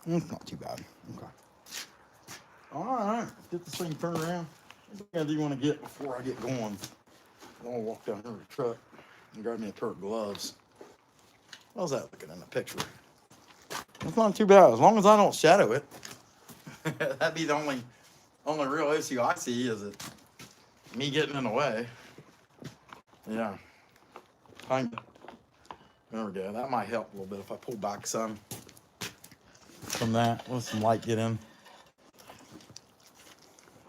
It's not too bad. Okay. All right. Get this thing turned around. What I do want to get before I get going? I want to walk down here to the truck and grab me a pair of gloves. How's that looking in the picture? It's not too bad as long as I don't shadow it. That'd be the only real issue I see is it me getting in the way. Yeah, kind of. There we go. That might help a little bit if I pull back some from that. Let some light get in.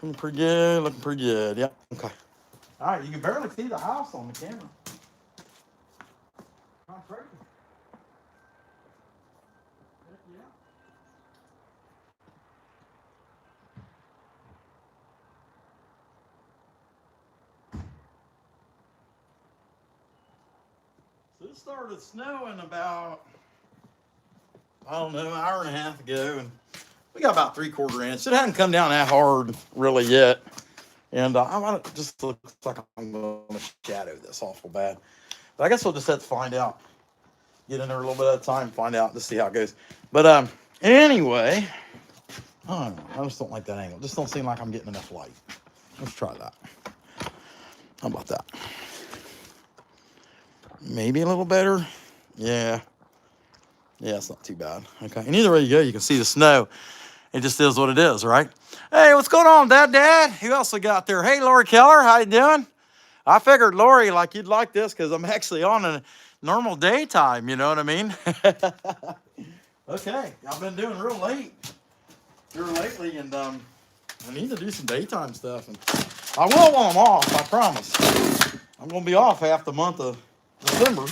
Looking pretty good. Looking pretty good. Yep. Okay. All right. You can barely see the house on the camera. Not crazy. Yeah. So it started snowing about, I don't know, an hour and a half ago, and we got about 3/4 inch. It hadn't come down that hard really yet, and it just looks like I'm going to shadow this awful bad. But I guess we'll just have to find out. Get in there a little bit at a time, find out, just see how it goes. But anyway, I don't know. I just don't like that angle. It just don't seem like I'm getting enough light. Let's try that. How about that? Maybe a little better. Yeah. Yeah, it's not too bad. Okay. And either way you go, you can see the snow. It just is what it is, right? Hey, what's going on, Dad? Who else we got there? Hey, Lori Keller, how you doing? I figured, Lori, like you'd like this because I'm actually on a normal daytime, you know what I mean? Okay, I've been doing real late here lately, and I need to do some daytime stuff. And I will while I'm off, I promise. I'm going to be off half the month of December.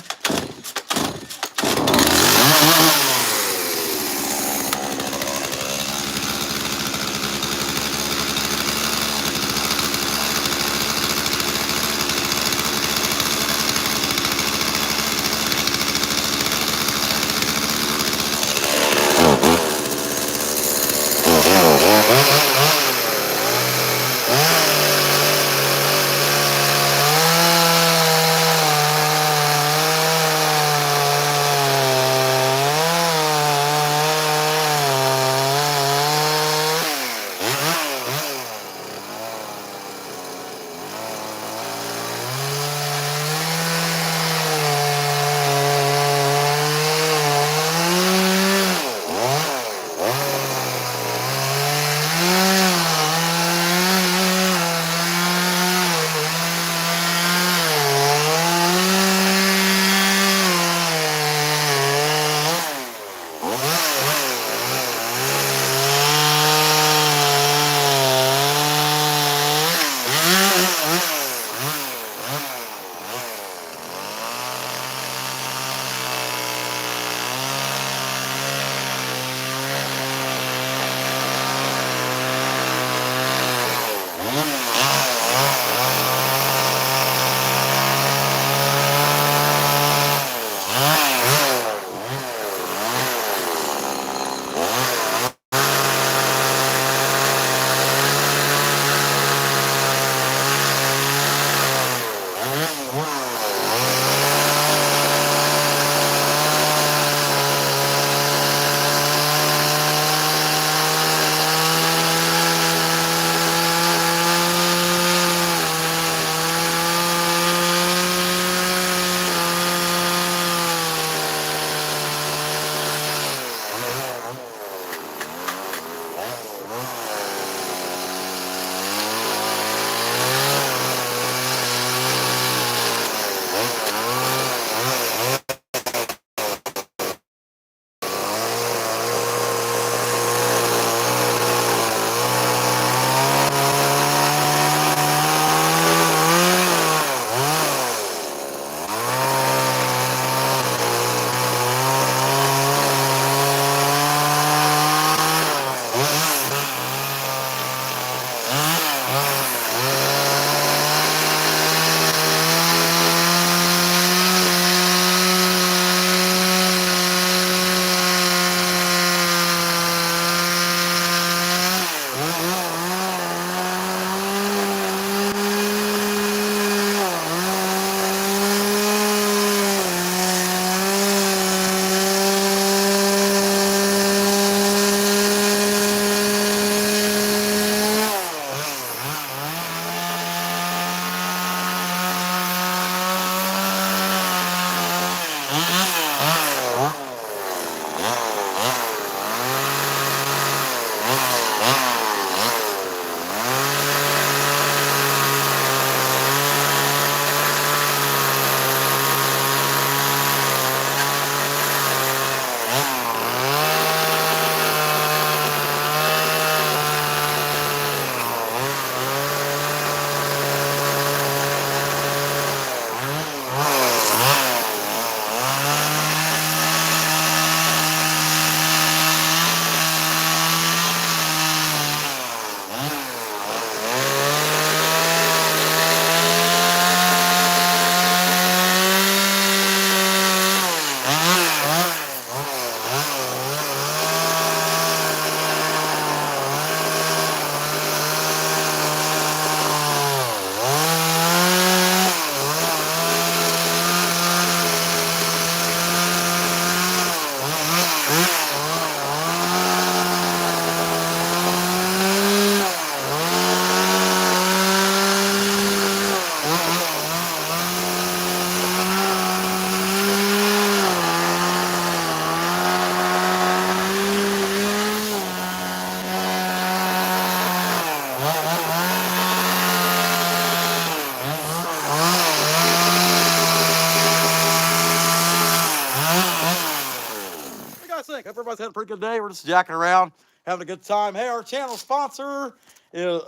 Had a pretty good day. We're just jacking around, having a good time. Hey, our channel sponsor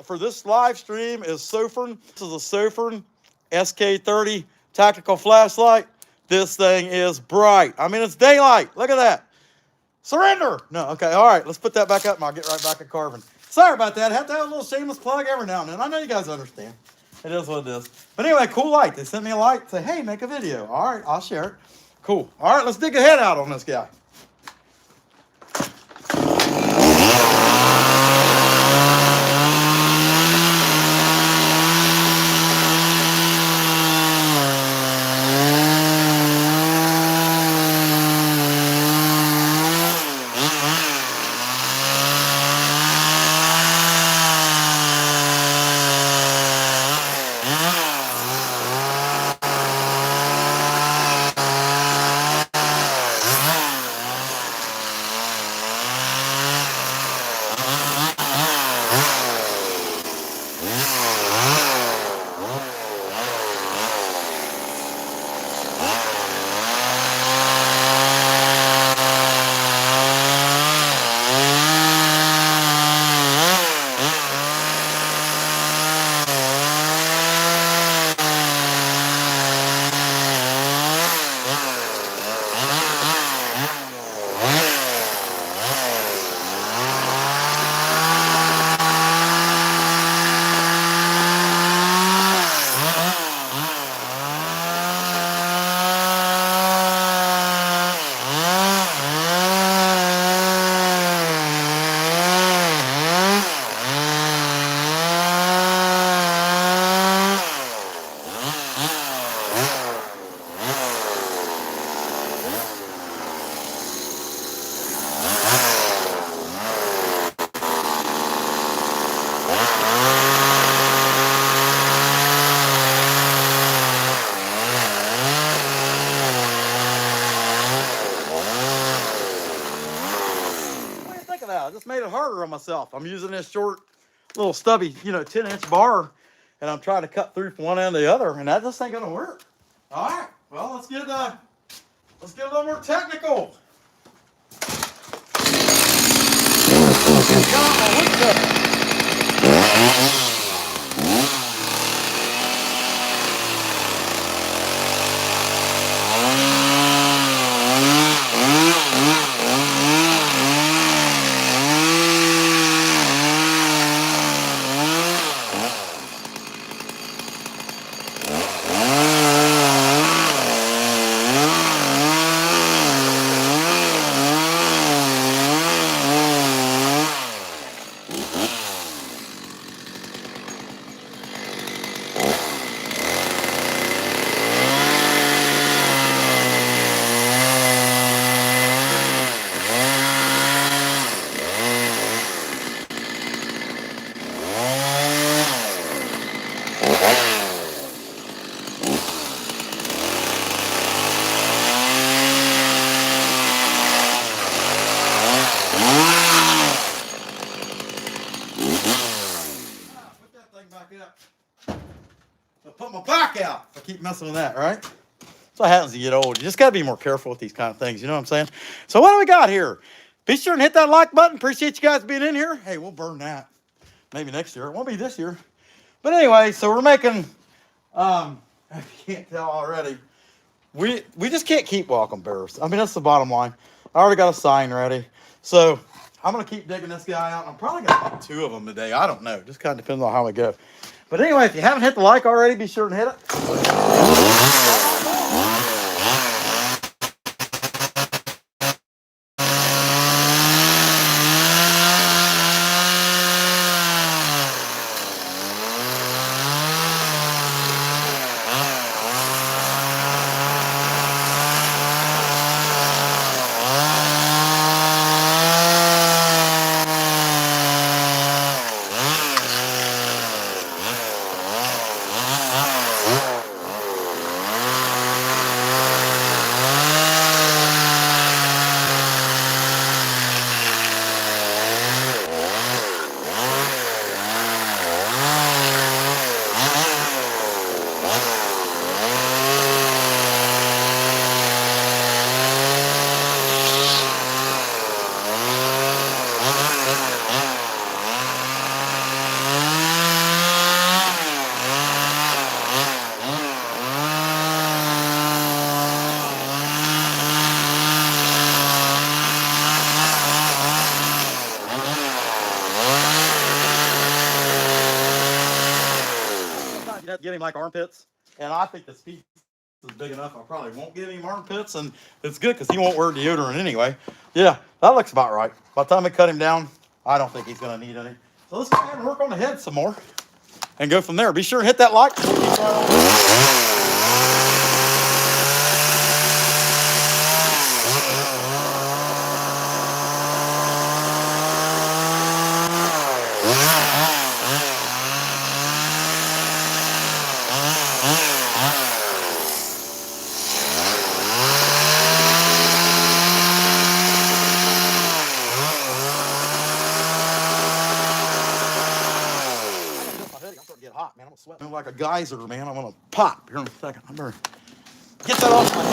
for this live stream is Sofirn. This is a Sofirn SK30 Tactical flashlight. This thing is bright. I mean, it's daylight. Look at that. Surrender. No, okay, all right. Let's put that back up and I'll get right back at carving. Sorry about that. I have to have a little shameless plug every now and then. I know you guys understand. It is what it is. But anyway, cool light. They sent me a light. Say, hey, make a video. All right, I'll share it. Cool. All right, let's dig a head out on this guy. I just made it harder on myself. I'm using this short, little stubby, 10-inch bar, and I'm trying to cut through from one end to the other, and that just ain't gonna work. All right, well, let's get a little more technical. Got my wood cutter. I'll put my back out if I keep messing with that, right? That's what happens as you get old. You just got to be more careful with these kind of things. You know what I'm saying? So what do we got here? Be sure and hit that like button. Appreciate you guys being in here. Hey, we'll burn that. Maybe next year. It won't be this year. But anyway, so we're making, if you can't tell already, we just can't keep welcome bears. I mean, that's the bottom line. I already got a sign ready. So I'm going to keep digging this guy out. I'm probably going to make 2 of them today. I don't know. Just kind of depends on how we go. But anyway, if you haven't hit the like already, be sure and hit it. get him like armpits. And I think this piece is big enough. I probably won't get him armpits, and it's good because he won't wear deodorant anyway. Yeah, that looks about right. By the time I cut him down, I don't think he's going to need any. So let's go ahead and work on the head some more and go from there. Be sure and hit that like. Hot, man. I'm gonna sweat like a geyser, man. I'm gonna pop here in a second. I'm gonna get that off my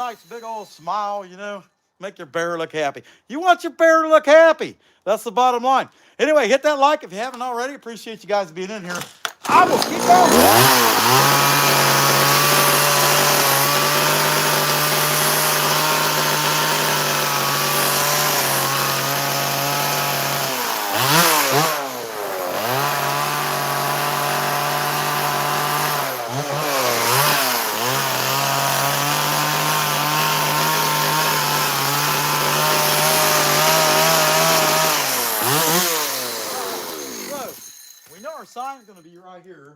nice big old smile, you know, make your bear look happy. You want your bear to look happy. That's the bottom line. Anyway, hit that like if you haven't already. Appreciate you guys being in here. I will keep on. So, we know our sign's going to be right here,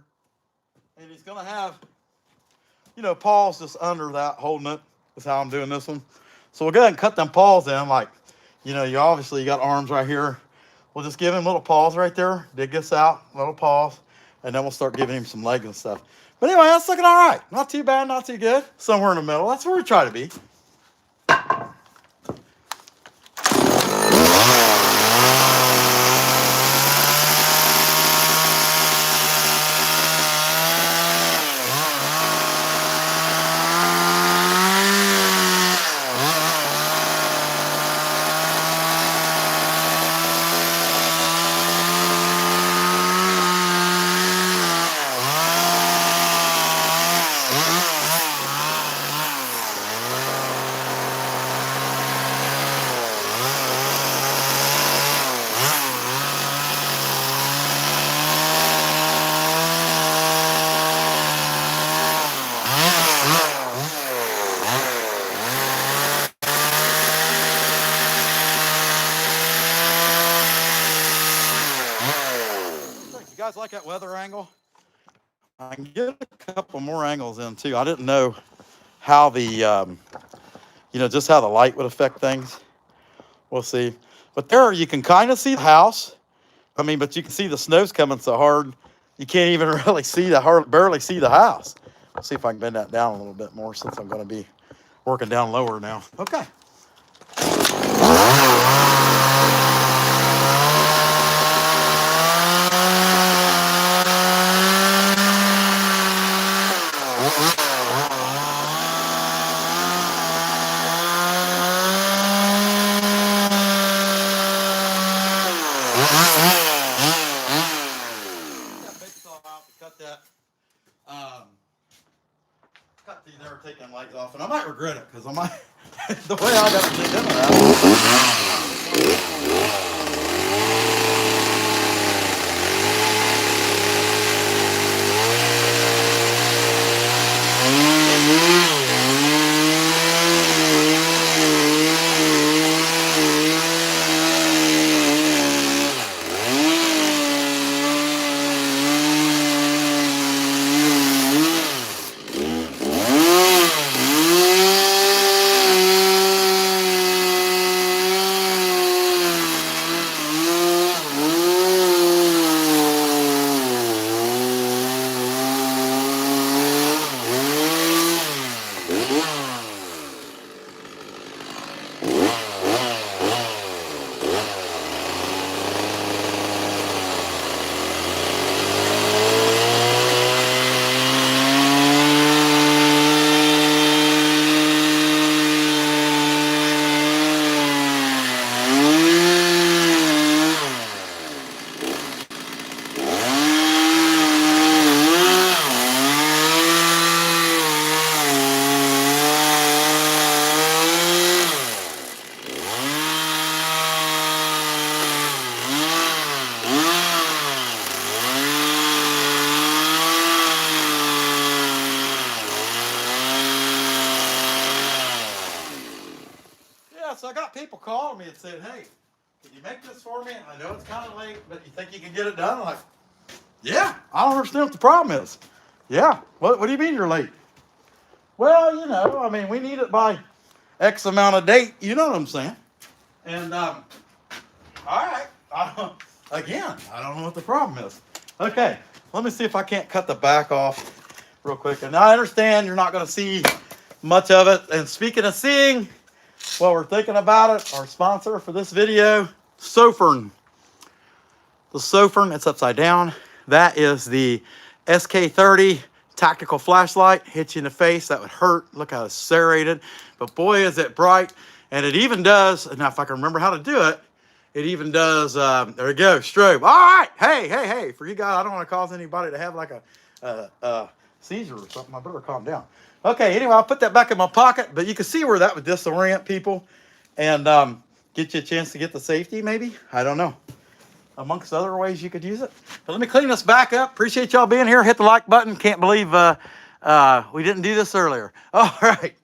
and he's going to have, you know, paws just under that, holding it. That's how I'm doing this one. So we'll go ahead and cut them paws in, like, you know, you got arms right here. We'll just give him little paws right there. Dig this out, little paws, and then we'll start giving him some legs and stuff. But anyway, that's looking all right. Not too bad, not too good. Somewhere in the middle. That's where we try to be. You guys like that weather angle? I can get a couple more angles in too. I didn't know how the, you know, just how the light would affect things. We'll see. But there you can kind of see the house. I mean, but you can see the snow's coming so hard, you can't even really see barely see the house. Let's see if I can bend that down a little bit more since I'm going to be working down lower now. Okay. Cut these there, taking lights off, and I might regret it because I might the way I got to take them So I got people calling me and saying, hey, can you make this for me? I know it's kind of late, but you think you can get it done? I'm like, yeah, I don't understand what the problem is. Yeah, what do you mean you're late? Well, you know, I mean, we need it by X amount of date. You know what I'm saying? And, all right. Again, I don't know what the problem is. Okay, let me see if I can't cut the back off real quick. And I understand you're not going to see much of it. And speaking of seeing, well, we're thinking about it. Our sponsor for this video, Sofirn. The Sofirn, it's upside down. That is the SK30 Tactical flashlight. Hits you in the face, that would hurt. Look how it's serrated. But boy, is it bright. And it even does, now if I can remember how to do it, It even does, there we go, strobe. All right, hey, for you guys, I don't want to cause anybody to have like a seizure or something. I better calm down. Okay, anyway, I'll put that back in my pocket, but you can see where that would disorient people and get you a chance to get the safety, maybe. I don't know. Amongst other ways you could use it. But let me clean this back up. Appreciate y'all being here. Hit the like button. Can't believe we didn't do this earlier. All right.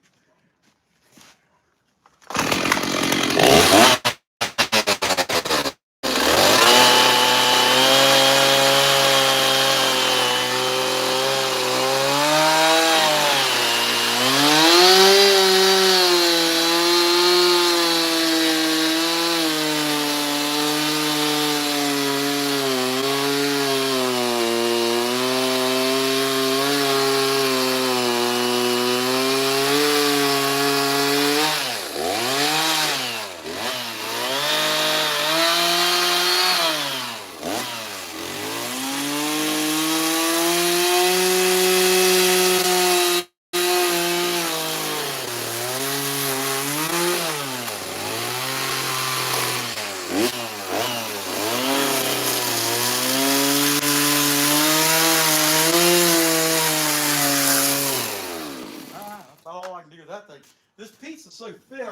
All I can do with that thing. This piece is so thin,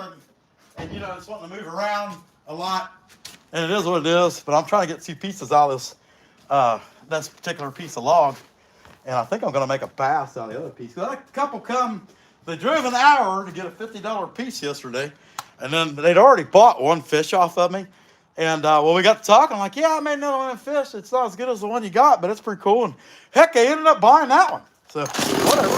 and you know, it's wanting to move around a lot, and it is what it is. But I'm trying to get 2 pieces out of this particular piece of log, and I think I'm going to make a pass out of the other piece. Cause a couple they drove an hour to get a $50 piece yesterday, and then they'd already bought one fish off of me. And well, we got to talking. I'm like, yeah, I made another one of fish. It's not as good as the one you got, but it's pretty cool. And heck, they ended up buying that one. So whatever.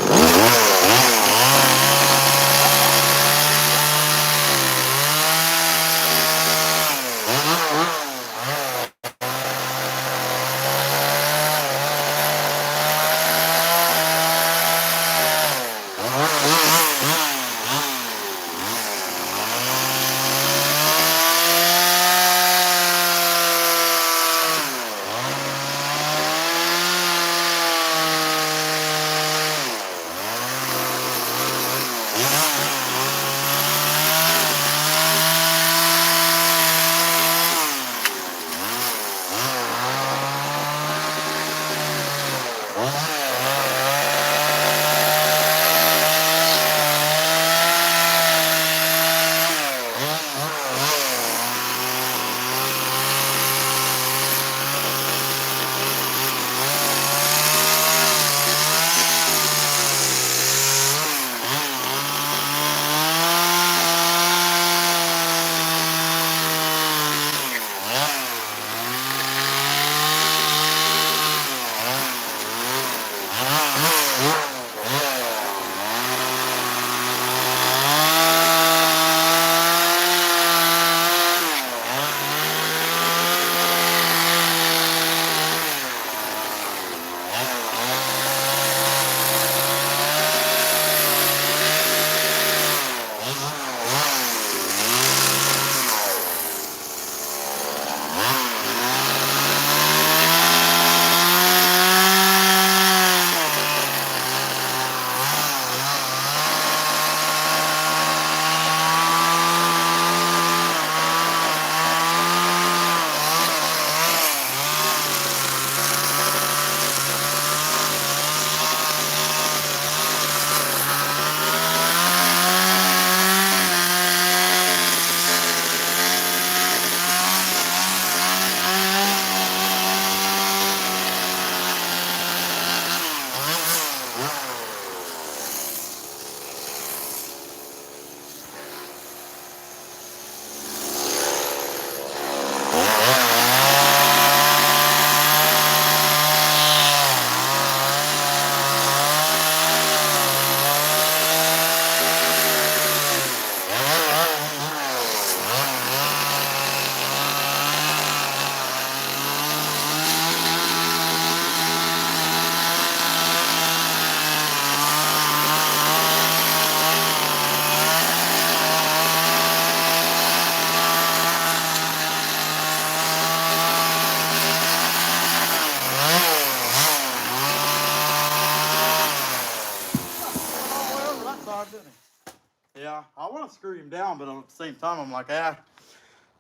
Yeah, I want to screw him down, but at the same time, I'm like,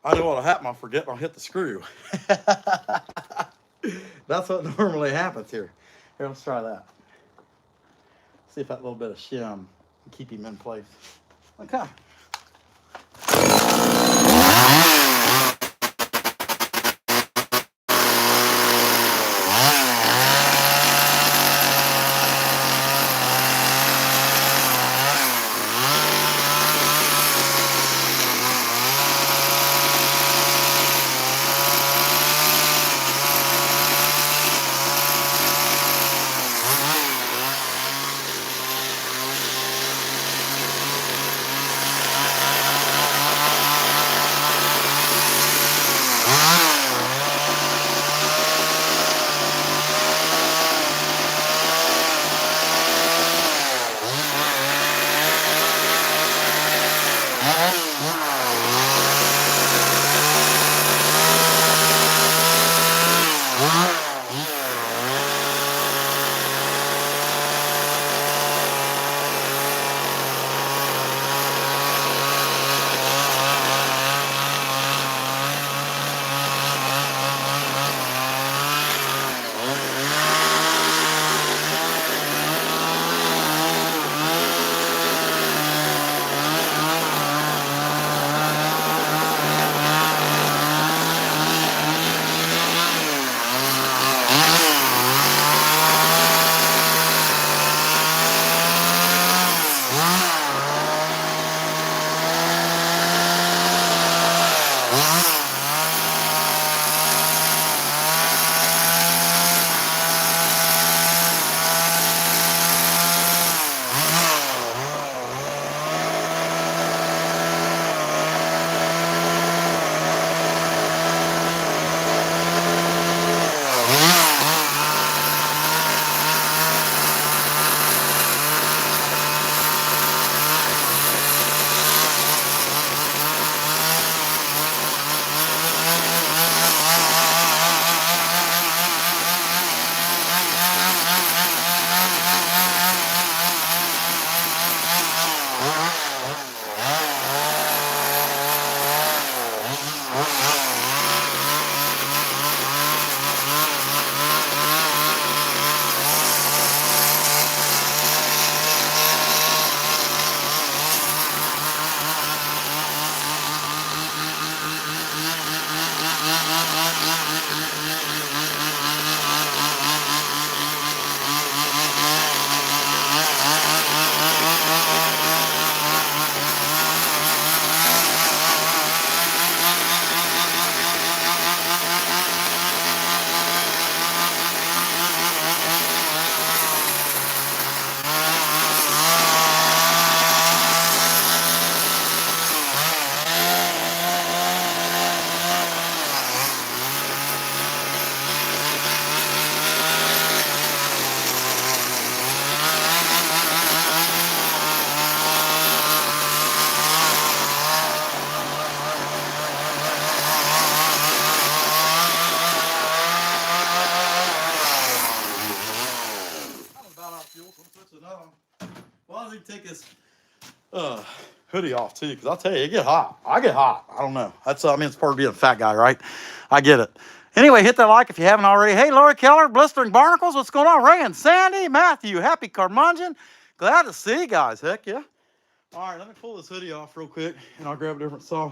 I know what'll happen. I'll forget and I'll hit the screw. That's what normally happens here. Here, let's try that. See if that little bit of shim can keep him in place. Okay. Well, I think take this hoodie off too, because I'll tell you, it get hot. I get hot. I don't know. That's I mean, it's part of being a fat guy, right? I get it. Anyway, hit that like if you haven't already. Hey, Lori Keller, Blistering Barnacles, what's going on? Ray and Sandy, Matthew, Happy Carmungian. Glad to see you guys. Heck yeah. All right, let me pull this hoodie off real quick, and I'll grab a different saw.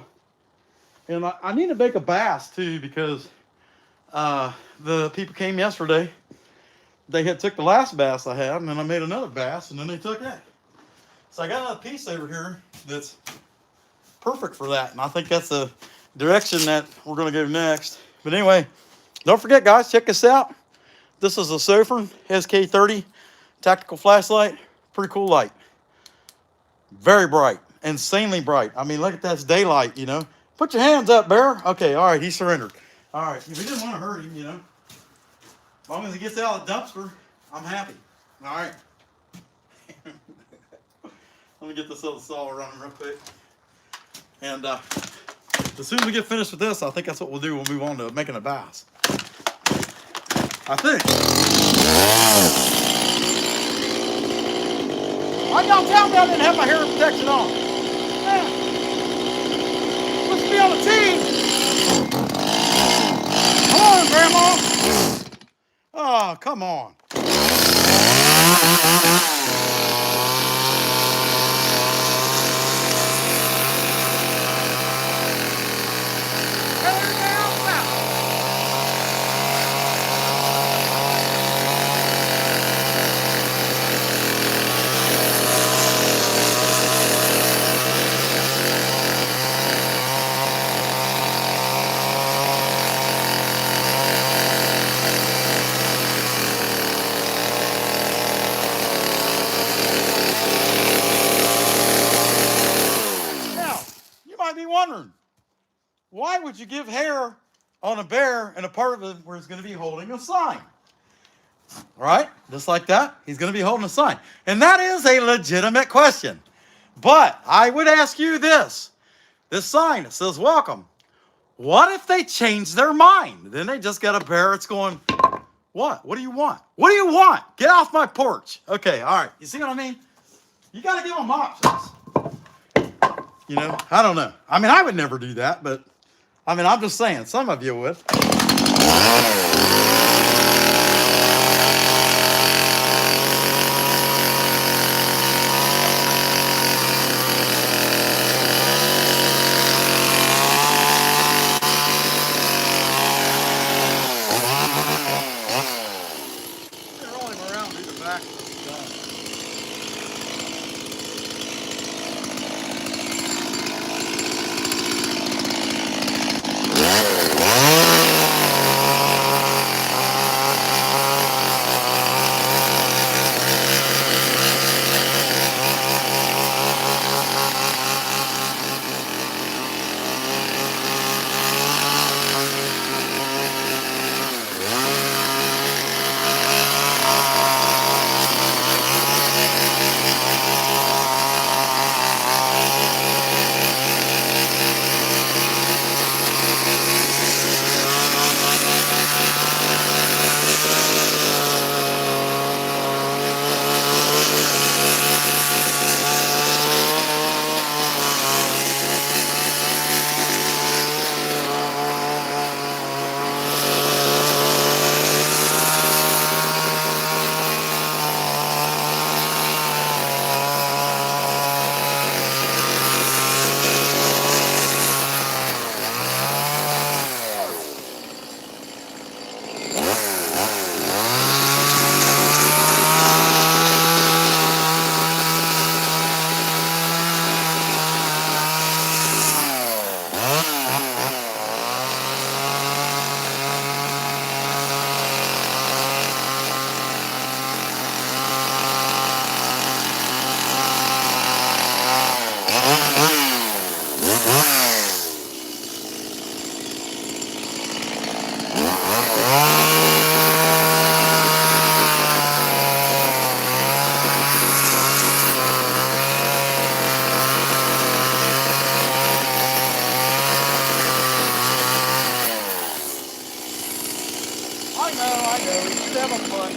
And I need to make a bass too, because the people came yesterday. They had took the last bass I had, and then I made another bass, and then they took that. So I got another piece over here that's perfect for that, and I think that's the direction that we're going to go next. But anyway, don't forget, guys, check this out. This is a Sofirn SK30 Tactical flashlight. Pretty cool light. Very bright. Insanely bright. I mean, look at that. It's daylight, you know. Put your hands up, Bear. Okay, all right, he surrendered. All right, if we didn't want to hurt him, you know. As long as he gets out of the dumpster, I'm happy. All right. Let me get this other saw running real quick. And as soon as we get finished with this, I think that's what we'll do. We'll move on to making a bass. I think. Why y'all tell me I didn't have my hair protection on? Man. Let's be on the team. Oh, come on. Now, you might be wondering, why would you give hair on a bear in a part of it where he's going to be holding a sign? All right, just like that, he's going to be holding a sign. And that is a legitimate question. But I would ask you this sign that says welcome. What if they change their mind? Then they just got a bear that's going, what? What do you want? What do you want? Get off my porch. Okay, all right. You see what I mean? You got to give them options. You know, I don't know. I mean, I would never do that, but I mean, I'm just saying, some of you would. Roll him around to the back. I know. You should have a fun.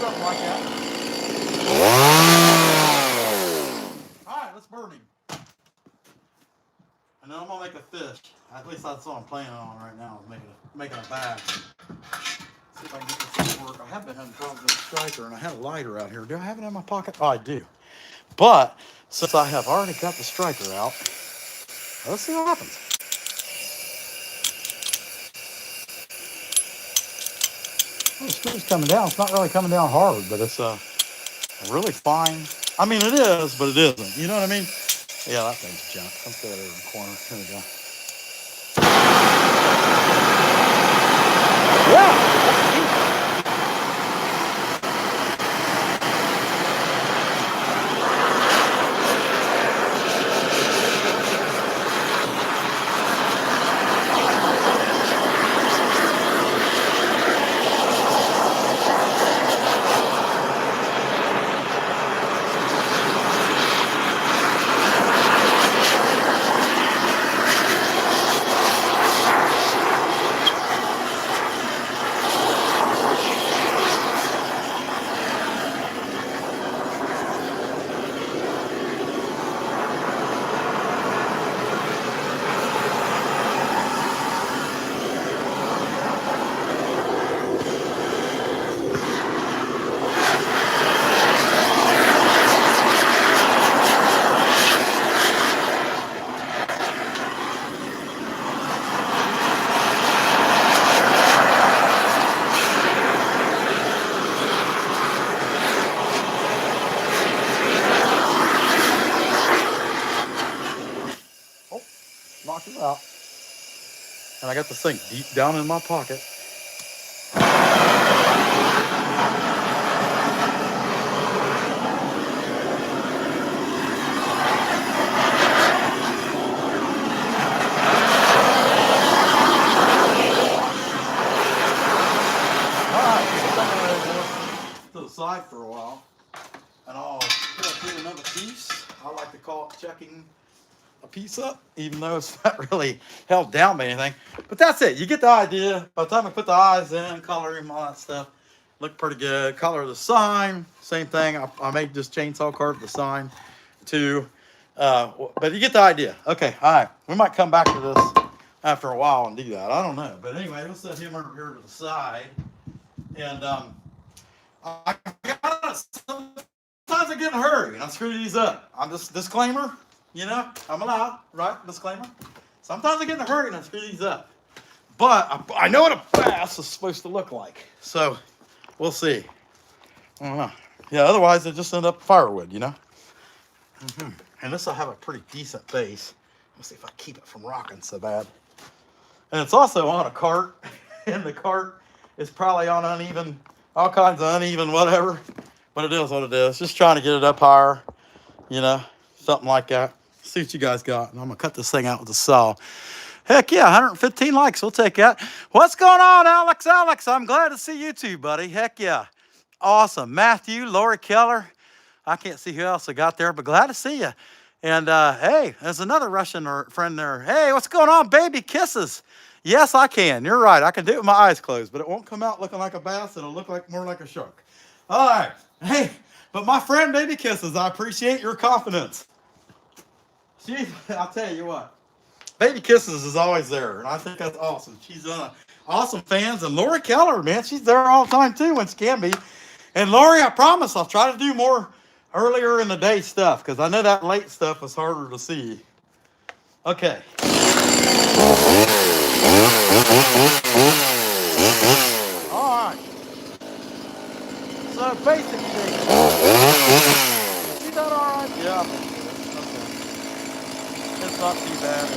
something like that. All right, let's burn him. And then I'm gonna make a fish. At least that's what I'm planning on right now, is making a bag. See if I can get this to work. I have been having problems with the striker, and I had a lighter out here. Do I have it in my pocket? Oh, I do. But since I have already got the striker out, let's see what happens. Well, the screw's coming down. It's not really coming down hard, but it's really fine. I mean, it is, but it isn't. You know what I mean? Yeah, that thing's junk. Let's put it over in the corner. Here we go. Yeah. Knocked it out. And I got this thing deep down in my pocket. To the side for a while, and I'll put in another piece. I like to call it checking a piece up, even though it's not really held down by anything. But that's it. You get the idea. By the time I put the eyes in, color him, all that stuff, look pretty good. Color the sign, same thing. I made just chainsaw carve the sign too. But you get the idea. Okay, all right. We might come back to this after a while and do that. I don't know. But anyway, we'll set him over here to the side. And I got sometimes I get in a hurry and I screw these up. I'm just disclaimer, you know, I'm allowed, right? Disclaimer. Sometimes I get in a hurry and I screw these up. But I know what a bass is supposed to look like. So we'll see. I don't know. Yeah, otherwise it just end up firewood, you know. And this will have a pretty decent base. Let's see if I keep it from rocking so bad. And it's also on a cart, and the cart is probably on uneven, all kinds of uneven whatever, but it is what it is. Just trying to get it up higher, you know, something like that. See what you guys got. And I'm gonna cut this thing out with a saw. Heck yeah, 115 likes, we'll take that. What's going on, Alex? Alex, I'm glad to see you too, buddy. Heck yeah, awesome. Matthew, Lori Keller, I can't see who else I got there, but glad to see you. And hey, there's another Russian friend there. Hey, what's going on, baby kisses? Yes, I can. You're right. I can do it with my eyes closed, but it won't come out looking like a bass. It'll look like more like a shark. All right. Hey, but my friend, baby kisses, I appreciate your confidence. I'll tell you what. Baby kisses is always there, and I think that's awesome. She's awesome fans, and Lori Keller, man, she's there all the time too when she can be. And Lori, I promise I'll try to do more earlier in the day stuff because I know that late stuff is harder to see. Okay. All right. So basically, you done all right? Yeah. Okay. It's not too bad.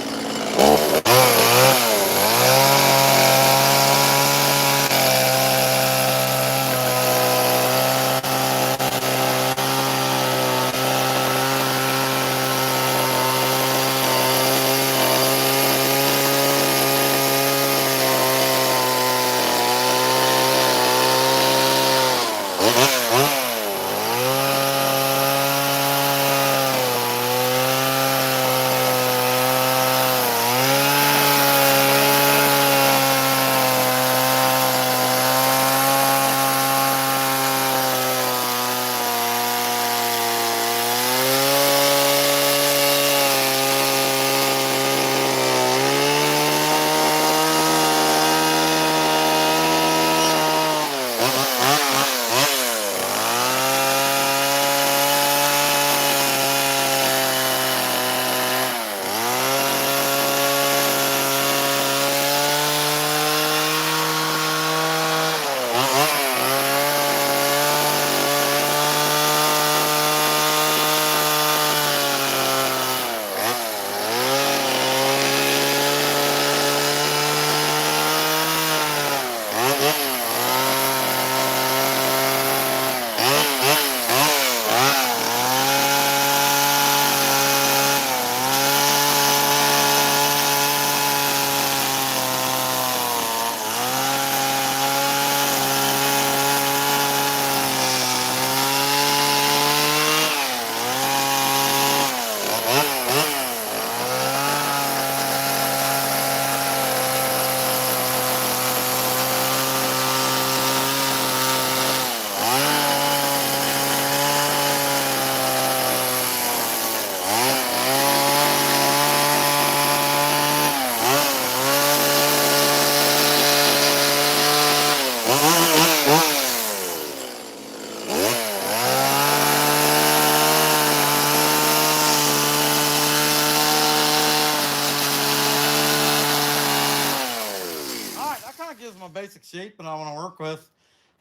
shape that I want to work with.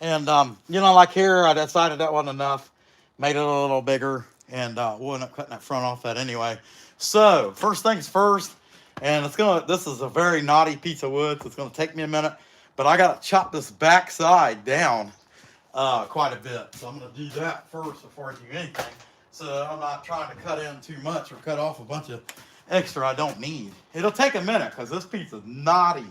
And, you know, like here, I decided that wasn't enough. Made it a little bigger, and we'll end up cutting that front off that anyway. So, first things first, and this is a very knotty piece of wood, so it's gonna take me a minute, but I gotta chop this back side down quite a bit. So I'm gonna do that first before I do anything, so that I'm not trying to cut in too much or cut off a bunch of extra I don't need. It'll take a minute, because this piece is knotty.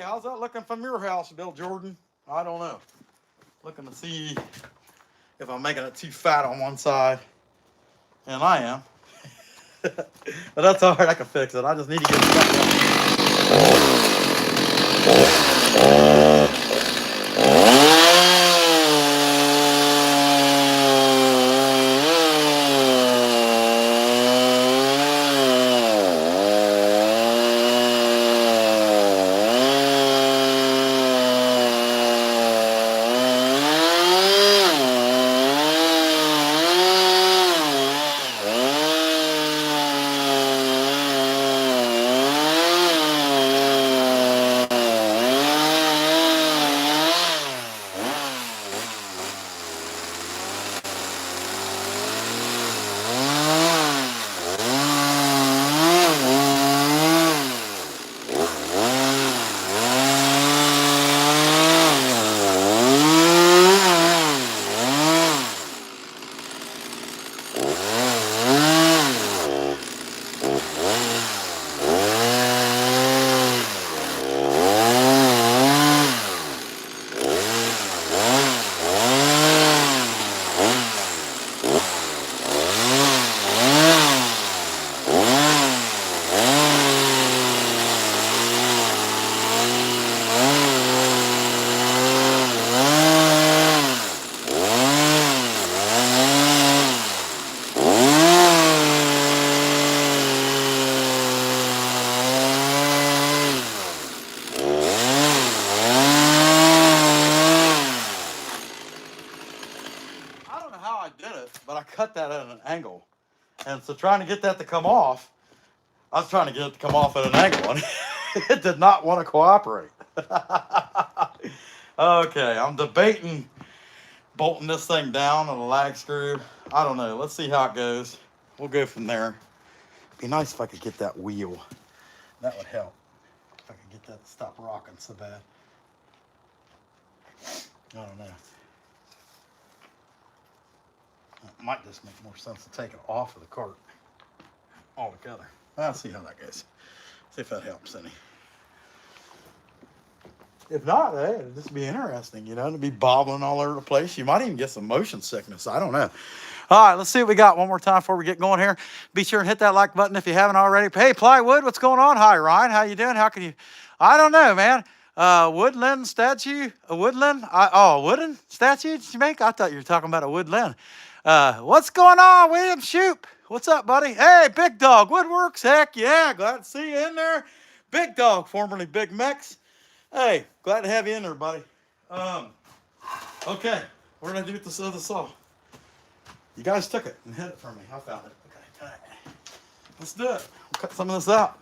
How's that looking from your house, Bill Jordan? I don't know. Looking to see if I'm making it too fat on one side. And I am. But that's all right, I can fix it. I just need to get it back on. But I cut that at an angle. And so trying to get that to come off, I was trying to get it to come off at an angle, and it did not want to cooperate. Okay, I'm debating bolting this thing down on a lag screw. I don't know. Let's see how it goes. We'll go from there. It'd be nice if I could get that wheel. That would help. If I could get that to stop rocking so bad. I don't know. It might just make more sense to take it off of the cart altogether. I'll see how that goes. See if that helps any. If not, hey, it'd just be interesting, you know, to be bobbling all over the place. You might even get some motion sickness. I don't know. All right, let's see what we got one more time before we get going here. Be sure and hit that like button if you haven't already. Hey, Plywood, what's going on? Hi, Ryan. How you doing? How can you? I don't know, man. Woodland statue? A woodland? A wooden statue did you make? I thought you were talking about a woodland. What's going on, William Shoop? What's up, buddy? Hey, Big Dog Woodworks. Heck yeah, glad to see you in there. Big Dog, formerly Big Mex. Hey, glad to have you in there, buddy. Okay, what did I do with this other saw? You guys took it and hid it from me. I found it. Okay, all right. Let's do it. We'll cut some of this out.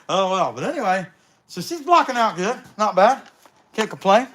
Oh well, but anyway, so she's blocking out good, not bad. Can't complain.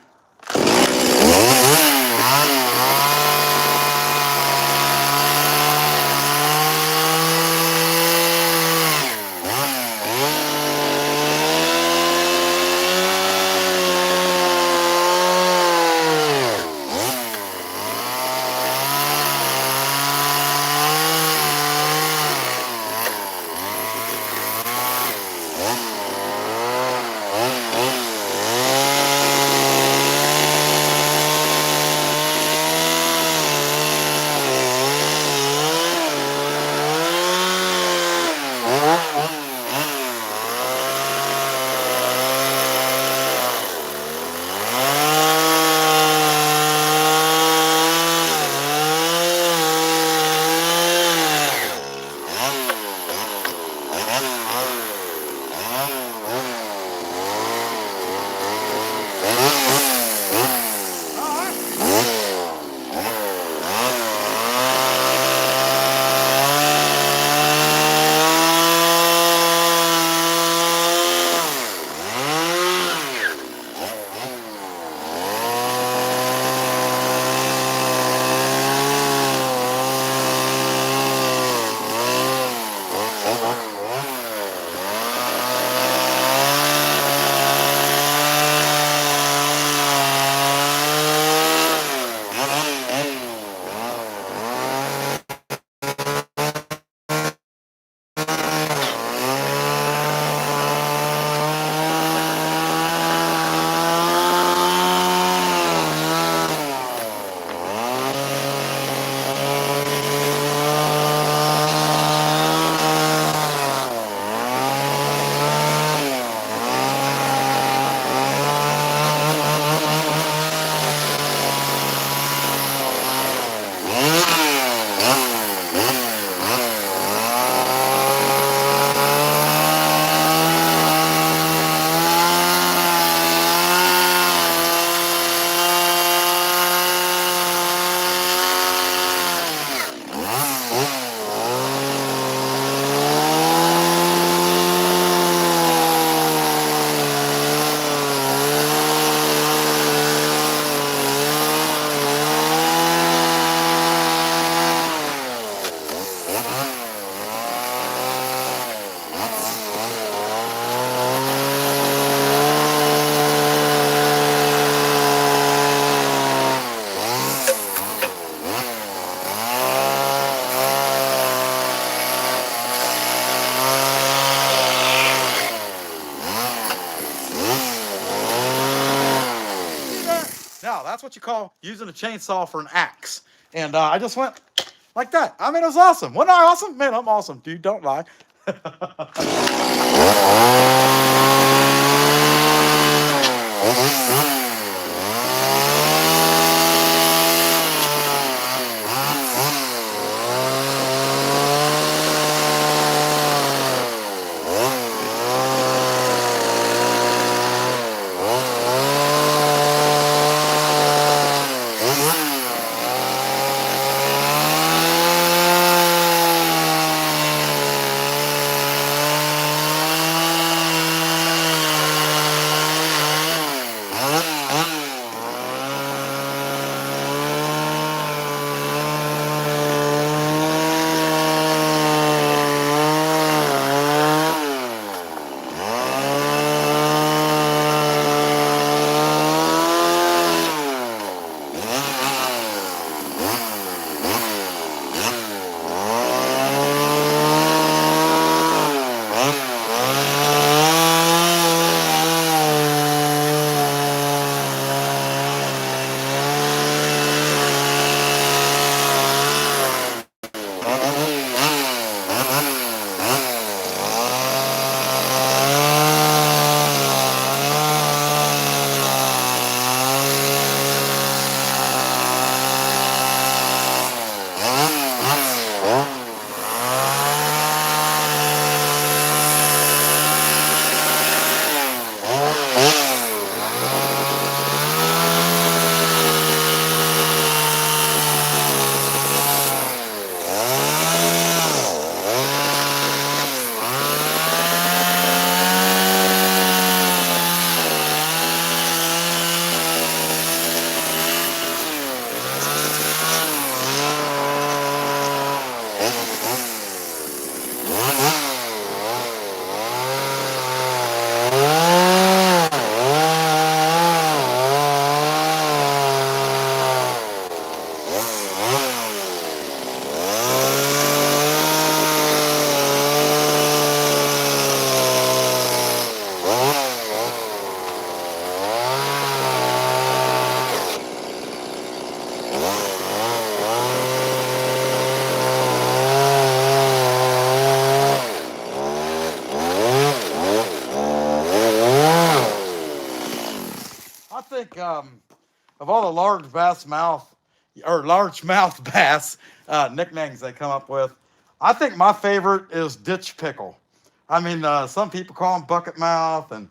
Now, that's what you call using a chainsaw for an axe. And I just went like that. I mean, it was awesome. Wasn't I awesome? Man, I'm awesome, dude. Don't lie. think of all the large bass mouth or largemouth bass nicknames they come up with, I think my favorite is ditch pickle. I mean, some people call them bucket mouth and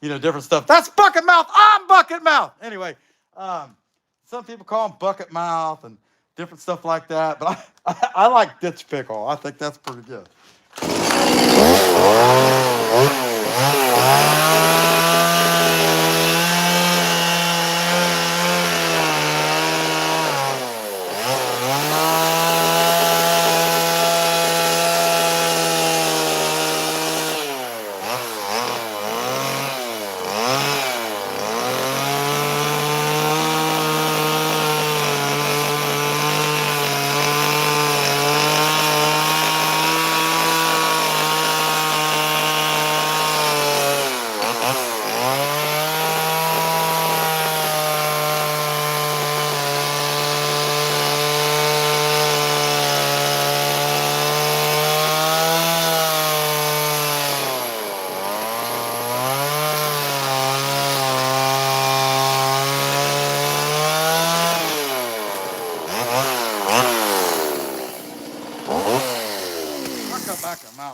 different stuff. That's bucket mouth. I'm bucket mouth. Anyway, some people call them bucket mouth and different stuff like that. But I like ditch pickle. I think that's pretty good.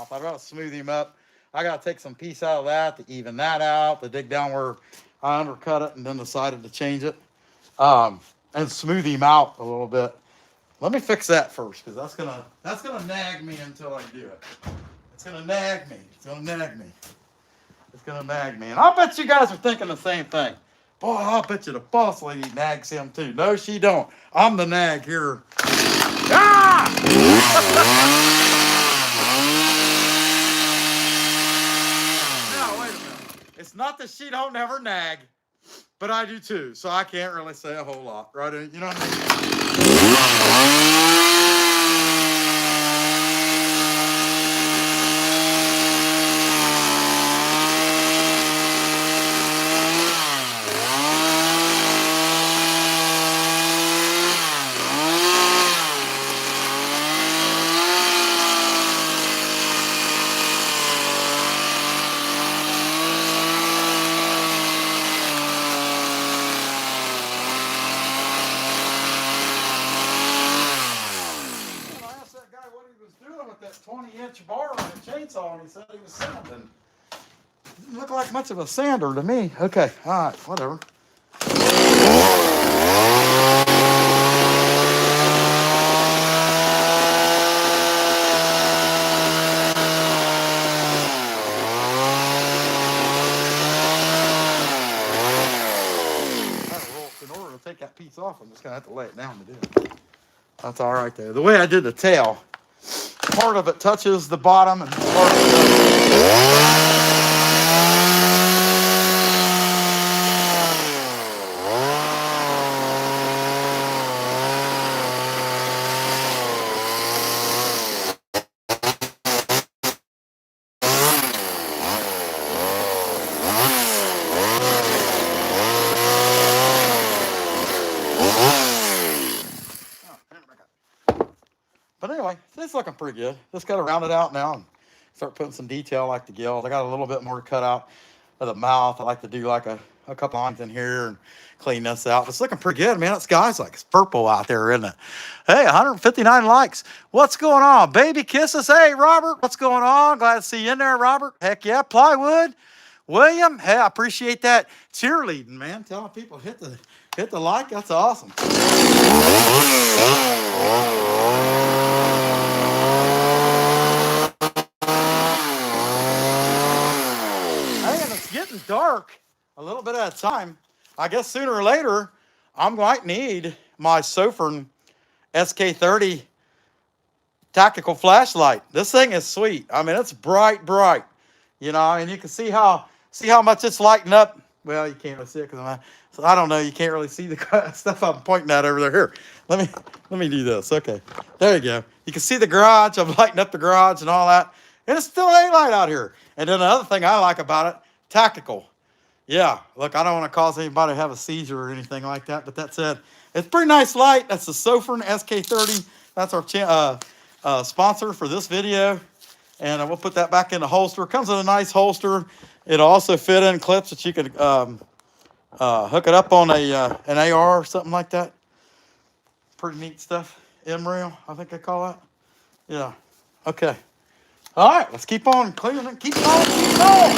I gotta smooth him up. I gotta take some piece out of that to even that out, to dig down where I undercut it and then decided to change it, and smooth him out a little bit. Let me fix that first, because that's gonna nag me until I do it. It's gonna nag me. It's gonna nag me. It's gonna nag me. And I'll bet you guys are thinking the same thing. Boy, I'll bet you the boss lady nags him too. No, she don't. I'm the nag here. Ah! It's not that she don't never nag, but I do too, so I can't really say a whole lot, right? You know what I mean? With that 20-inch bar on the chainsaw, and he said he was sanding. Didn't look like much of a sander to me. Okay, all right, whatever. In order to take that piece off, I'm just gonna have to lay it down to do it. That's all right there. The way I did the tail, part of it touches the bottom and part of it doesn't. But anyway, it's looking pretty good. Just got to round it out now and start putting some detail like the gills. I got a little bit more to cut out of the mouth. I like to do like a couple lines in here and clean this out. It's looking pretty good, man. It's guys like it's purple out there, isn't it? Hey, 159 likes. What's going on? Baby kisses. Hey, Robert, what's going on? Glad to see you in there, Robert. Heck yeah, plywood. William, hey, I appreciate that cheerleading, man. Telling people hit the like. That's awesome. Getting dark a little bit at a time. I guess sooner or later I'm going to need my Sofirn SK30 Tactical flashlight. This thing is sweet. I mean, it's bright, and you can see how much it's lighting up. Well, you can't really see it because I don't know. You can't really see the stuff I'm pointing at over there. Here, let me do this. Okay, there you go. You can see the garage. I'm lighting up the garage and all that, and it's still daylight out here. And then another thing I like about it, tactical. Yeah, look, I don't want to cause anybody to have a seizure or anything like that, but that said, it's pretty nice light. That's the Sofirn SK30. That's our sponsor for this video. And we'll put that back in the holster. It comes in a nice holster. It'll also fit in clips that you could Hook it up on an AR or something like that. Pretty neat stuff. M-rail, I think I call that. Yeah. Okay. All right, let's keep on cleaning it. Keep going, keep going.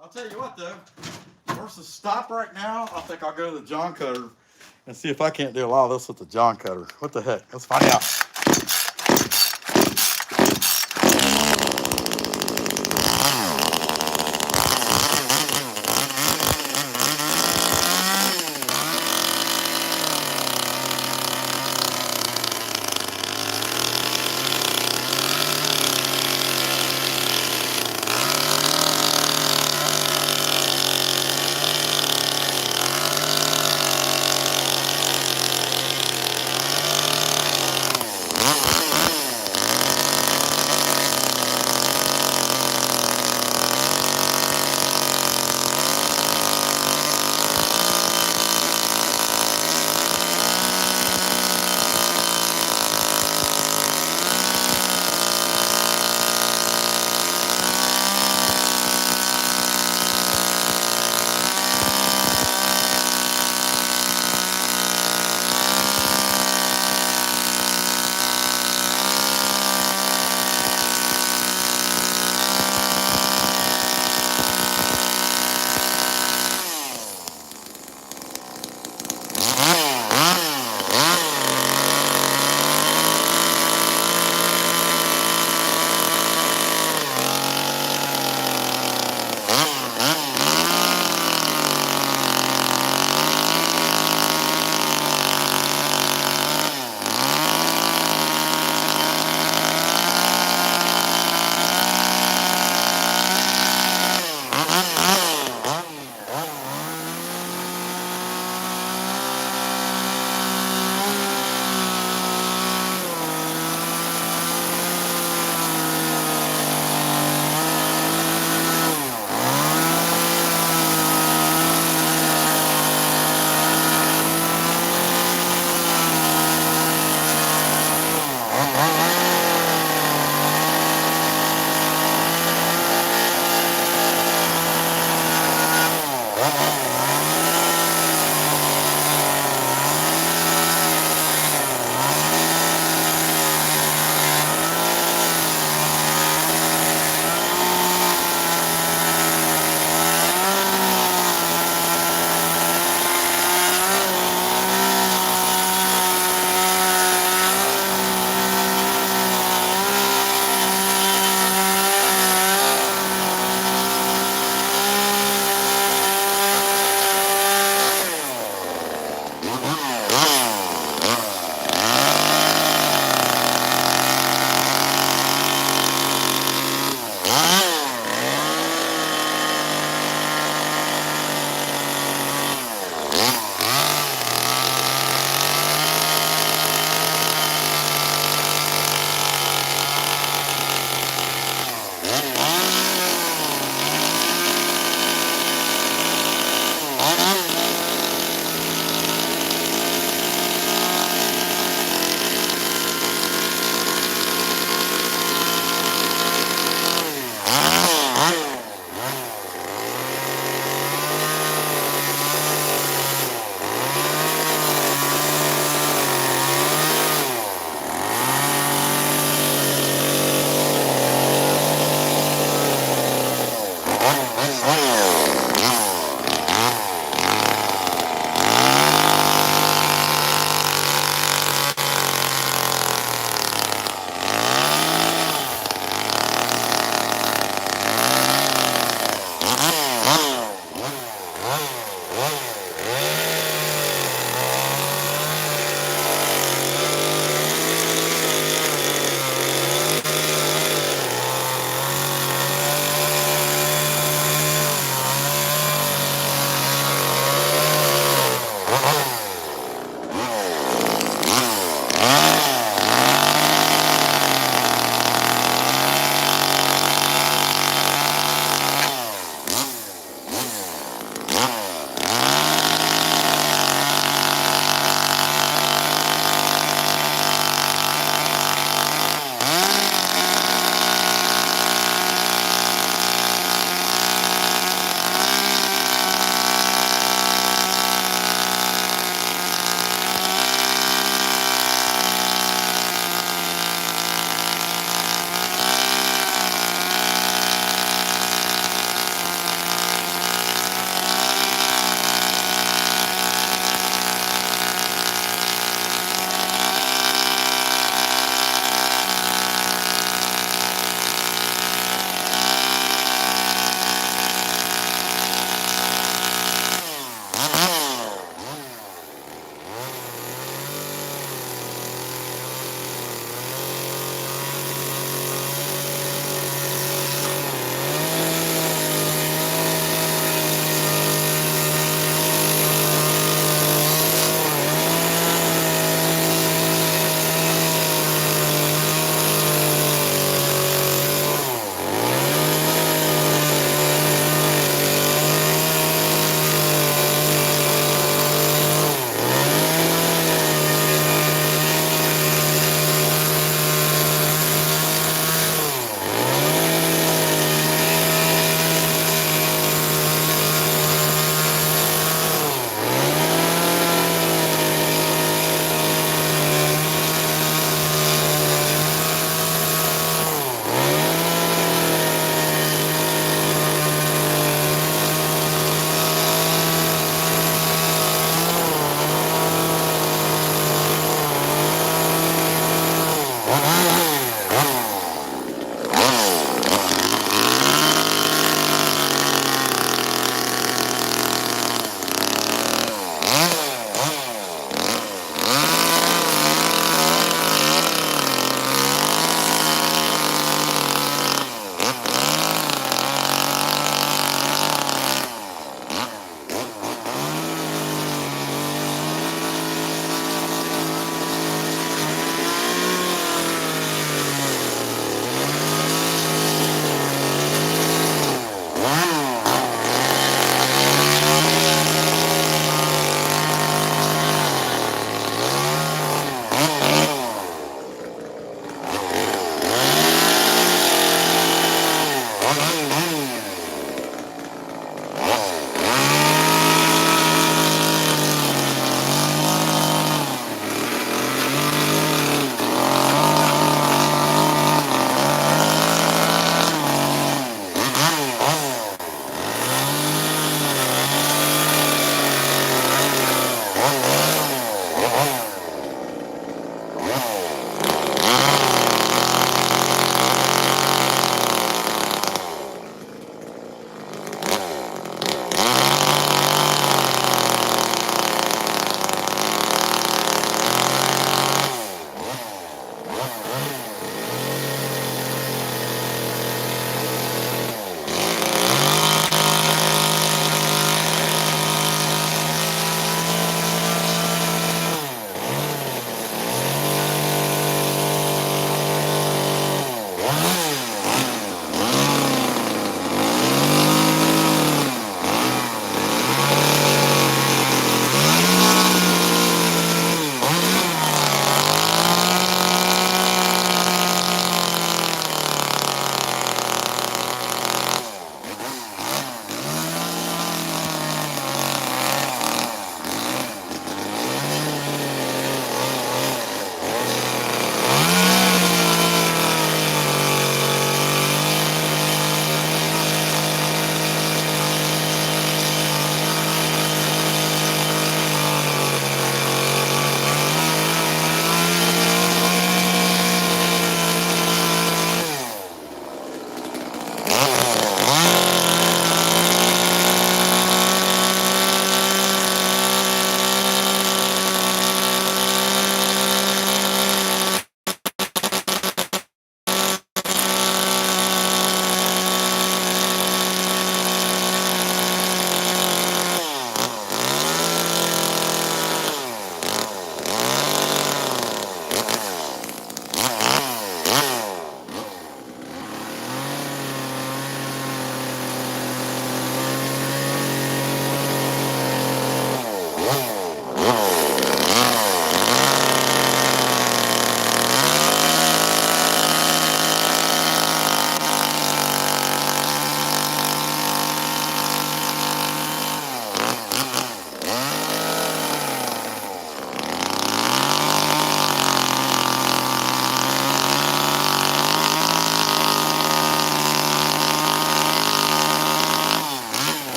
I'll tell you what though, versus stop right now, I think I'll go to the John Cutter and see if I can't do a lot of this with the John Cutter. What the heck? Let's find out.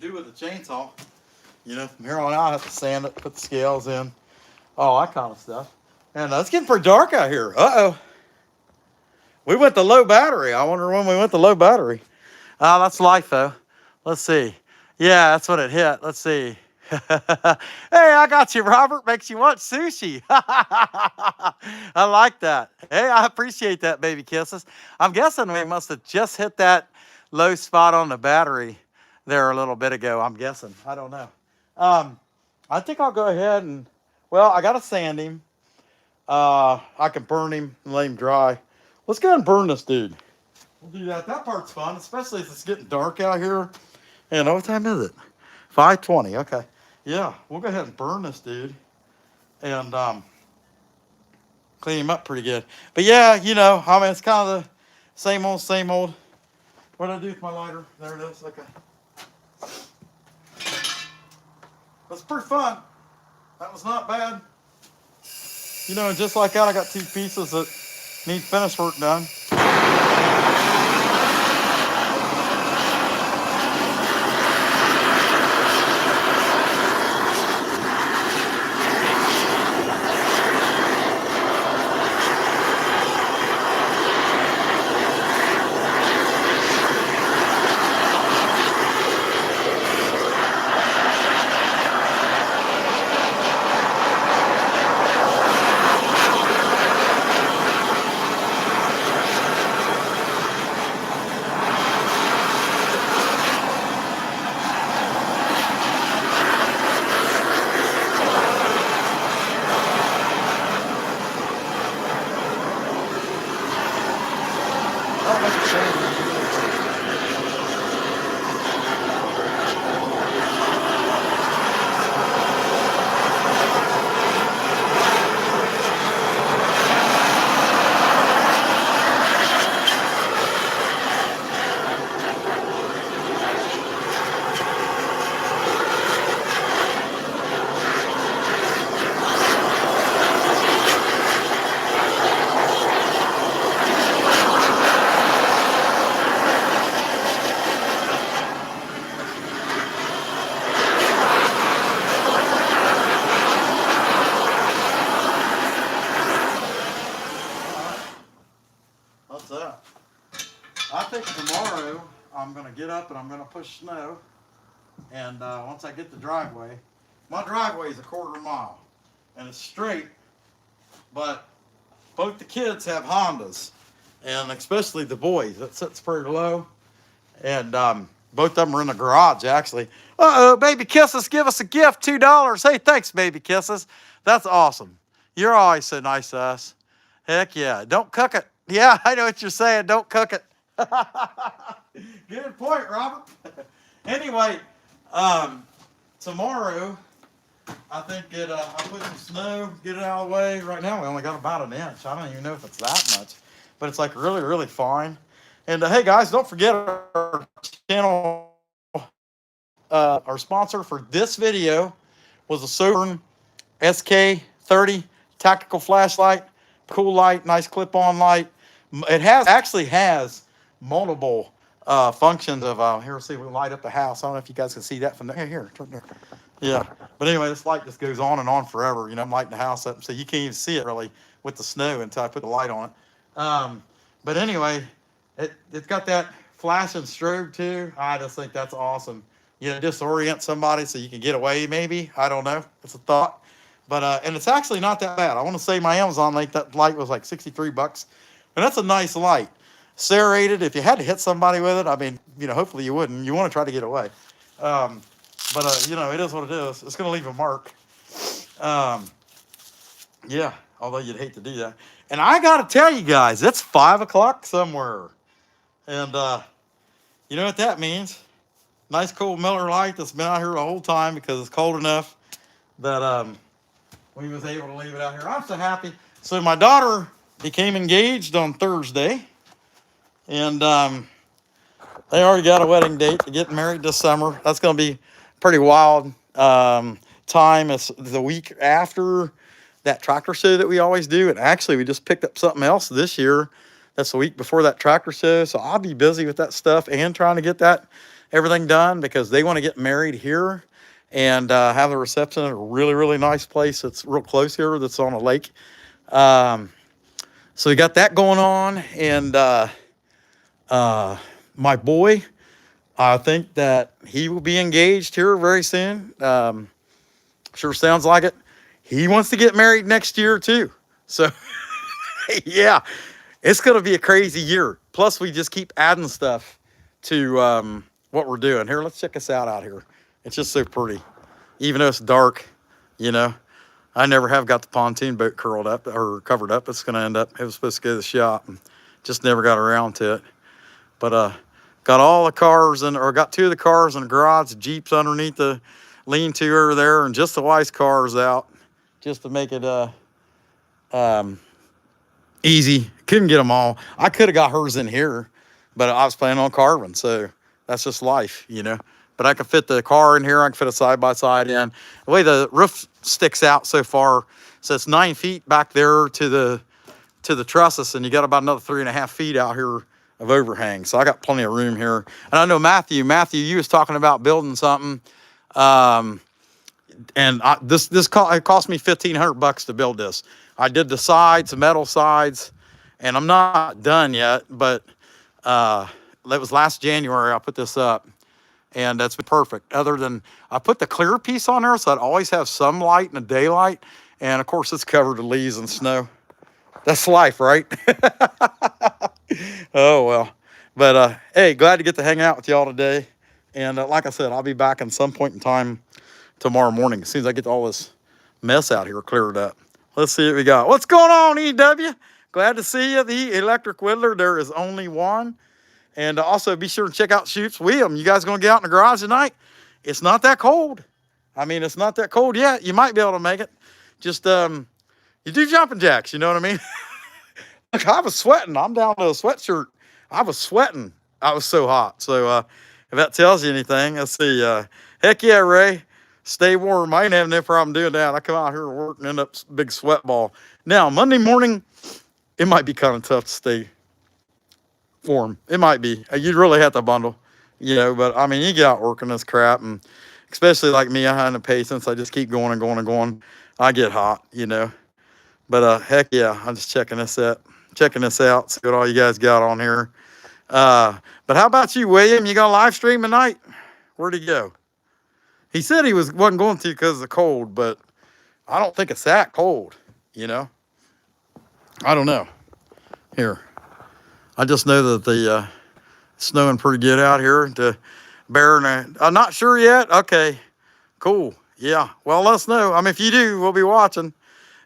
Do with the chainsaw. You know, from here on out, I have to sand it, put the scales in, all that kind of stuff. And it's getting pretty dark out here. Uh-oh. We went to low battery. I wonder when we went to low battery. Oh, that's life, though. Let's see. Yeah, that's what it hit. Let's see. Hey, I got you, Robert. Makes you want sushi. I like that. Hey, I appreciate that, baby kisses. I'm guessing we must have just hit that low spot on the battery there a little bit ago. I'm guessing. I don't know. I think I'll go ahead and, well, I got to sand him. I can burn him and let him dry. Let's go ahead and burn this dude. We'll do that. That part's fun, especially if it's getting dark out here. And what time is it? 5:20. Okay. Yeah, we'll go ahead and burn this dude and clean him up pretty good. But yeah, you know, I mean, it's kind of the same old, same old. What did I do with my lighter? There it is. Okay. That's pretty fun. That was not bad. You know, just like that, I got 2 pieces that need finish work done. I'm going to get up and I'm going to push snow. And once I get the driveway, my driveway is a 1/4 mile. And it's straight, but both the kids have Hondas. And especially the boys. It sits pretty low. And both of them are in the garage, actually. Uh-oh, Baby Kisses, give us a gift, $2. Hey, thanks, Baby Kisses. That's awesome. You're always so nice to us. Heck yeah. Don't cook it. Yeah, I know what you're saying. Don't cook it. Good point, Robert. Anyway, tomorrow, I think I'll put some snow, get it out of the way. Right now, we only got about an inch. I don't even know if it's that much. But it's like really, really fine. And hey, guys, don't forget our channel. Our sponsor for this video was a Sofirn SK30 Tactical flashlight. Cool light, nice clip-on light. It actually has multiple functions of, here, see, we light up the house. I don't know if you guys can see that from there. Here, turn there. Yeah, but anyway, this light just goes on and on forever. You know, I'm lighting the house up, so you can't even see it really with the snow until I put the light on it. But anyway, it's got that flash and strobe too. I just think that's awesome. You know, disorient somebody so you can get away maybe. I don't know. It's a thought. But, and it's actually not that bad. I want to say my Amazon link, that light was like 63 bucks. And that's a nice light. Serrated, if you had to hit somebody with it, I mean, you know, hopefully you wouldn't. You want to try to get away. But, you know, it is what it is. It's going to leave a mark. Yeah, although you'd hate to do that. And I got to tell you guys, it's 5 o'clock somewhere. And you know what that means? Nice cool Miller Lite that's been out here the whole time because it's cold enough that we was able to leave it out here. I'm so happy. So my daughter became engaged on Thursday. And they already got a wedding date. They're getting married this summer. That's going to be pretty wild time. It's the week after that tractor show that we always do. And actually, we just picked up something else this year. That's the week before that tractor show. So I'll be busy with that stuff and trying to get that everything done because they want to get married here and have the reception at a really, really nice place that's real close here that's on a lake. So we got that going on. And my boy, I think that he will be engaged here very soon. Sure sounds like it. He wants to get married next year too. So yeah, it's going to be a crazy year. Plus we just keep adding stuff to what we're doing. Here, let's check this out here. It's just so pretty. Even though it's dark, you know, I never have got the pontoon boat curled up or covered up. It's going to end up, it was supposed to go to the shop and just never got around to it. But got all the cars or got 2 of the cars in the garage, the Jeeps underneath the lean-to over there, and just the wife's cars out, just to make it easy. Couldn't get them all. I could have got hers in here, but I was planning on carving, so that's just life, you know. But I could fit the car in here. I can fit a side-by-side in. The way the roof sticks out so far, so it's 9 feet back there to the trusses, and you got about another 3.5 feet out here of overhang. So I got plenty of room here. And I know Matthew, you was talking about building something. And it cost me $1,500 to build this. I did the sides, the metal sides, and I'm not done yet, but that was last January I put this up, and that's been perfect. Other than I put the clear piece on there, so I'd always have some light and a daylight, and of course it's covered with leaves and snow. That's life, right? Oh, well. But, hey, glad to get to hang out with y'all today. And like I said, I'll be back in some point in time tomorrow morning as soon as I get all this mess out here cleared up. Let's see what we got. What's going on, EW? Glad to see you. The electric whittler, there is only one. And also be sure to check out Shoots William. You guys going to get out in the garage tonight? It's not that cold. I mean, it's not that cold yet. You might be able to make it. Just, you do jumping jacks, you know what I mean? Look, I was sweating. I'm down to a sweatshirt. I was sweating. I was so hot. So if that tells you anything, let's see. Heck yeah, Ray. Stay warm. I ain't having no problem doing that. I come out here to work and end up big sweat ball. Now, Monday morning, it might be kind of tough to stay warm. It might be. You'd really have to bundle, you know. But, I mean, you get out working this crap. And especially like me, I have the patience. I just keep going and going and going. I get hot, you know. But heck yeah, I'm just checking this out, see what all you guys got on here. But how about you, William? You gonna live stream tonight? Where'd he go? He said he wasn't going to because of the cold, but I don't think it's that cold, you know? I don't know. Here. I just know that the snowing pretty good out here. The bear and I'm not sure yet. Okay, cool. Yeah, well, let us know. I mean, if you do, we'll be watching.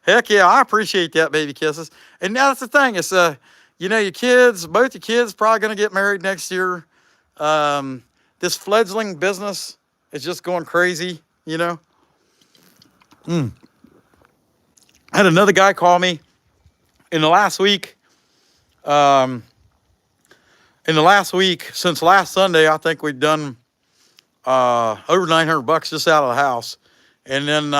Heck yeah, I appreciate that, baby kisses. And now that's the thing. It's, you know, your kids, both your kids probably going to get married next year. This fledgling business is just going crazy, you know? I had another guy call me in the last week. Since last Sunday, I think we've done over $900 just out of the house. And then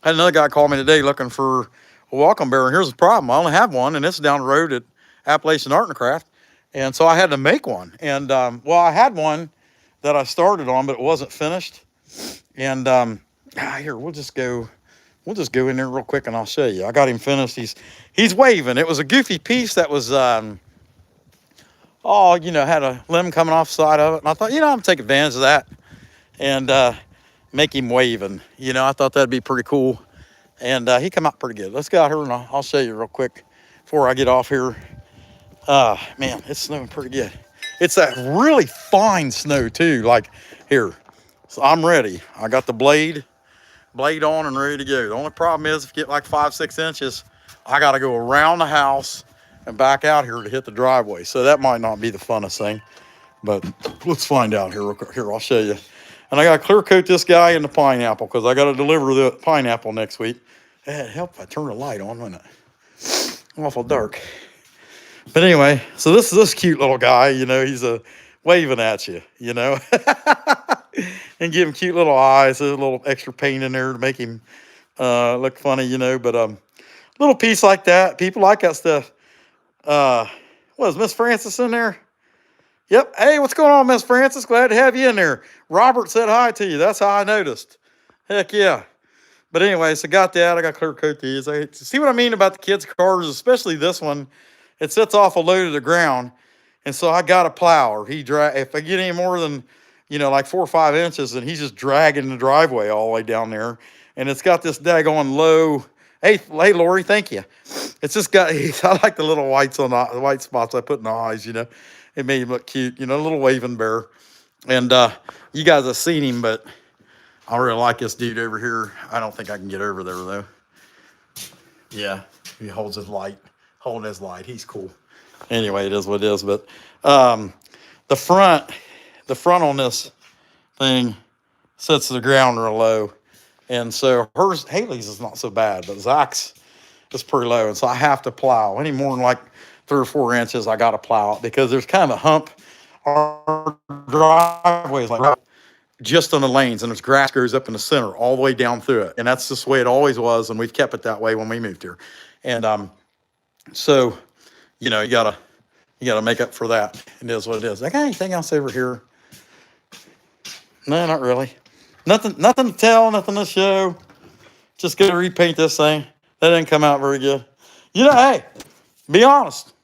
had another guy call me today looking for a welcome bear. And here's the problem. I only have one, and it's down the road at Appalachian Art and Craft. And so I had to make one. And, well, I had one that I started on, but it wasn't finished. And here, we'll just go in there real quick and I'll show you. I got him finished. He's waving. It was a goofy piece that was, you know, had a limb coming off the side of it. And I thought, you know, I'm gonna take advantage of that and make him waving. You know, I thought that'd be pretty cool. And he come out pretty good. Let's go out here and I'll show you real quick before I get off here. Man, it's snowing pretty good. It's that really fine snow too. Like here, so I'm ready. I got the blade on and ready to go. The only problem is if you get like 5-6 inches, I got to go around the house and back out here to hit the driveway. So that might not be the funnest thing, but let's find out here. Here, I'll show you. And I got to clear coat this guy in the pineapple because I got to deliver the pineapple next week. It'd help if I turn the light on, wouldn't it? Awful dark. But anyway, so this is this cute little guy, you know, he's waving at you, you know, and give him cute little eyes, a little extra paint in there to make him look funny, you know. But little piece like that, people like that stuff. What is Miss Francis in there? Yep. Hey, what's going on, Miss Francis? Glad to have you in there. Robert said hi to you. That's how I noticed. Heck yeah. But anyway, so got that. I got clear coat these. See what I mean about the kids' cars, especially this one. It sits off a low to the ground. And so I got a plow, or if I get any more than, you know, like 4 or 5 inches, and he's just dragging the driveway all the way down there. And it's got this daggone low. Hey, Lori, thank you. It's just got, I like the little white spots I put in the eyes, you know. It made him look cute, you know, a little waving bear. And you guys have seen him, but I really like this dude over here. I don't think I can get over there, though. Yeah, he holds his light. Holding his light. He's cool. Anyway, it is what it is. But the front on this thing sits to the ground real low. And so Haley's is not so bad, but Zach's is pretty low. And so I have to plow. Any more than like 3 or 4 inches, I got to plow it because there's kind of a hump. Our driveway is like just on the lanes, and there's grass goes up in the center all the way down through it. And that's just the way it always was, and we've kept it that way when we moved here. And so, you know, you gotta make up for that. It is what it is. I got anything else over here? No, not really. Nothing to tell, nothing to show. Just gonna repaint this thing. That didn't come out very good. You know, hey, be honest.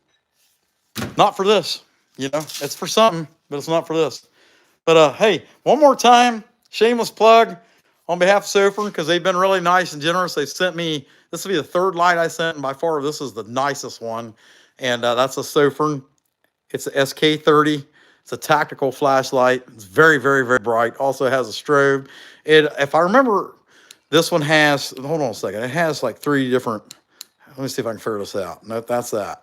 Not for this. You know, it's for something, but it's not for this. But hey, one more time, shameless plug on behalf of Sofirn, because they've been really nice and generous. They sent me, this will be the 3rd light I sent, and by far this is the nicest one. And that's a Sofirn. It's a SK30. It's a tactical flashlight. It's very, very, very bright. Also has a strobe. If I remember, this one has, hold on a second. It has like 3 different, let me see if I can figure this out. Nope, that's that.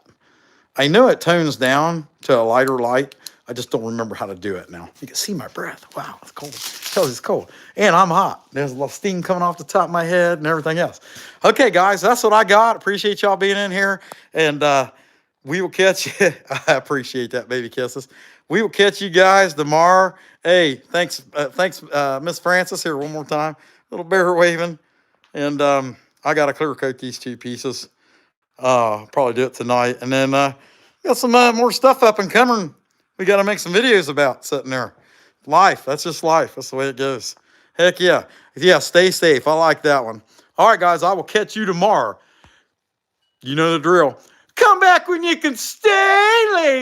I know it tones down to a lighter light. I just don't remember how to do it now. You can see my breath. Wow, it's cold. Tells you it's cold. And I'm hot. There's a little steam coming off the top of my head and everything else. Okay, guys, that's what I got. Appreciate y'all being in here. And we will catch you. I appreciate that, baby kisses. We will catch you guys tomorrow. Hey, thanks, Miss Francis, here one more time. Little bear waving. And I got to clear coat these 2 pieces. Probably do it tonight. And then got some more stuff up and coming. We got to make some videos about sitting there. Life. That's just life. That's the way it goes. Heck yeah. Yeah, stay safe. I like that one. All right, guys. I will catch you tomorrow. You know the drill. Come back when you can stay late.